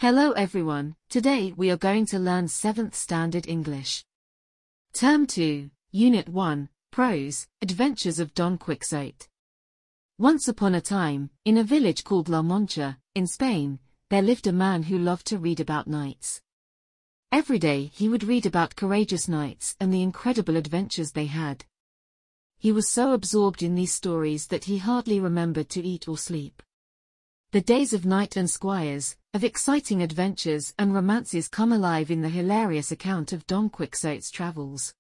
Hello everyone, today we are going to learn 7th Standard English. Term 2, Unit 1, Prose, Adventures of Don Quixote. Once upon a time, in a village called La Mancha, in Spain, there lived a man who loved to read about knights. Every day he would read about courageous knights and the incredible adventures they had. He was so absorbed in these stories that he hardly remembered to eat or sleep. The days of knight and squires, of exciting adventures and romances come alive in the hilarious account of Don Quixote's travels.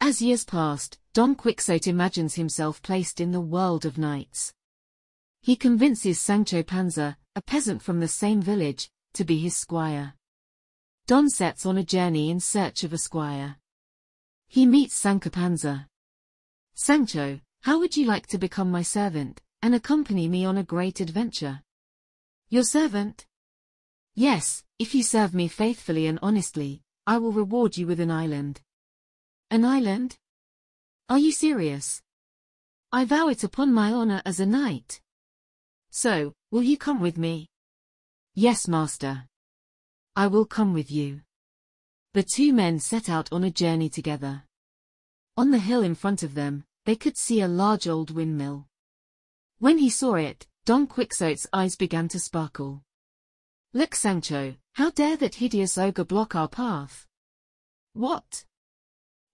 As years passed, Don Quixote imagines himself placed in the world of knights. He convinces Sancho Panza, a peasant from the same village, to be his squire. Don sets on a journey in search of a squire. He meets Sancho Panza. "Sancho, how would you like to become my servant and accompany me on a great adventure?" "Your servant?" "Yes, if you serve me faithfully and honestly, I will reward you with an island." "An island? Are you serious?" "I vow it upon my honor as a knight." "So, will you come with me?" "Yes, master. I will come with you." The two men set out on a journey together. On the hill in front of them, they could see a large old windmill. When he saw it, Don Quixote's eyes began to sparkle. "Look, Sancho, how dare that hideous ogre block our path?" "What?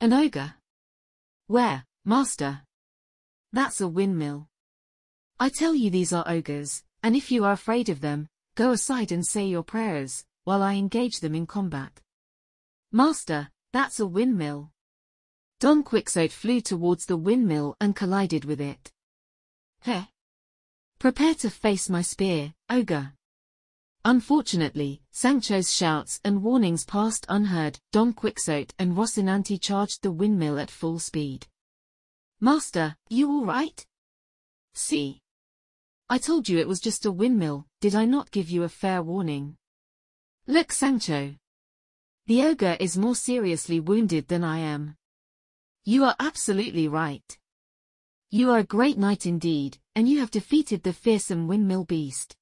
An ogre? Where, master?" "That's a windmill. I tell you these are ogres, and if you are afraid of them, go aside and say your prayers, while I engage them in combat." "Master, that's a windmill." Don Quixote flew towards the windmill and collided with it. "Heh! Prepare to face my spear, ogre." Unfortunately, Sancho's shouts and warnings passed unheard. Don Quixote and Rocinante charged the windmill at full speed. "Master, you all right?" "See. I told you it was just a windmill, did I not give you a fair warning?" "Look, Sancho. The ogre is more seriously wounded than I am." "You are absolutely right. You are a great knight indeed, and you have defeated the fearsome windmill beast.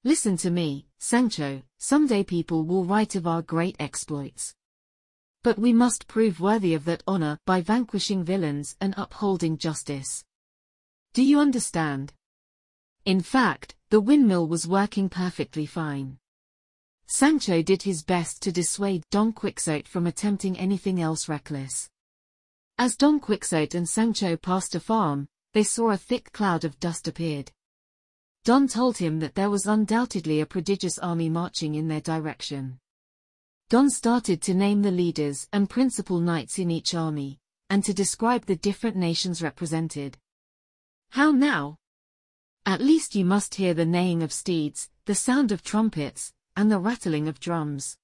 Listen to me, Sancho, someday people will write of our great exploits. But we must prove worthy of that honor by vanquishing villains and upholding justice. Do you understand?" In fact, the windmill was working perfectly fine. Sancho did his best to dissuade Don Quixote from attempting anything else reckless. As Don Quixote and Sancho passed a farm, they saw a thick cloud of dust appeared. Don told him that there was undoubtedly a prodigious army marching in their direction. Don started to name the leaders and principal knights in each army, and to describe the different nations represented. "How now? At least you must hear the neighing of steeds, the sound of trumpets, and the rattling of drums."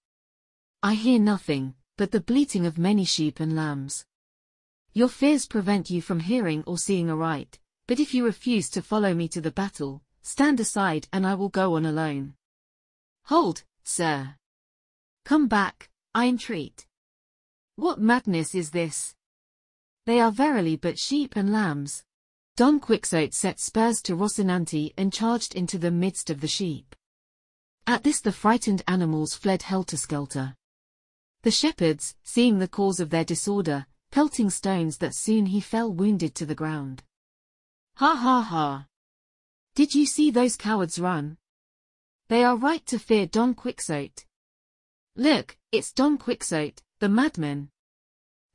"I hear nothing, but the bleating of many sheep and lambs." "Your fears prevent you from hearing or seeing aright, but if you refuse to follow me to the battle, stand aside and I will go on alone." "Hold, sir. Come back, I entreat. What madness is this? They are verily but sheep and lambs." Don Quixote set spurs to Rocinante and charged into the midst of the sheep. At this the frightened animals fled helter-skelter. The shepherds, seeing the cause of their disorder, pelting stones that soon he fell wounded to the ground. "Ha ha ha! Did you see those cowards run? They are right to fear Don Quixote. Look, it's Don Quixote, the madman."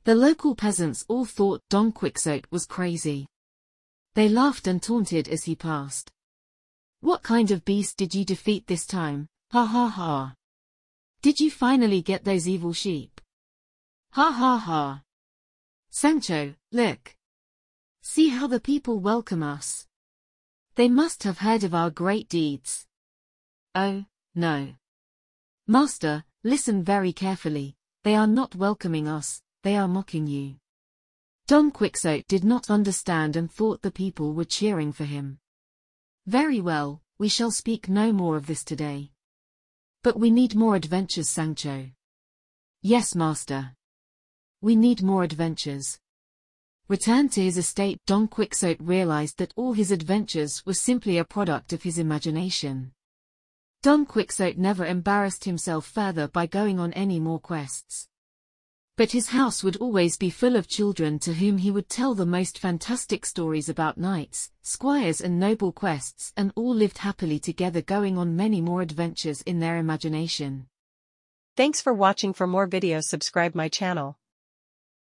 The local peasants all thought Don Quixote was crazy. They laughed and taunted as he passed. "What kind of beast did you defeat this time? Ha ha ha! Did you finally get those evil sheep? Ha ha ha! Sancho, look. See how the people welcome us. They must have heard of our great deeds." "Oh, no. Master, listen very carefully, they are not welcoming us, they are mocking you." Don Quixote did not understand and thought the people were cheering for him. "Very well, we shall speak no more of this today. But we need more adventures, Sancho." "Yes, master. We need more adventures." Returned to his estate, Don Quixote realized that all his adventures were simply a product of his imagination. Don Quixote never embarrassed himself further by going on any more quests. But his house would always be full of children to whom he would tell the most fantastic stories about knights, squires and noble quests, and all lived happily together, going on many more adventures in their imagination. Thanks for watching. For more videos, subscribe my channel.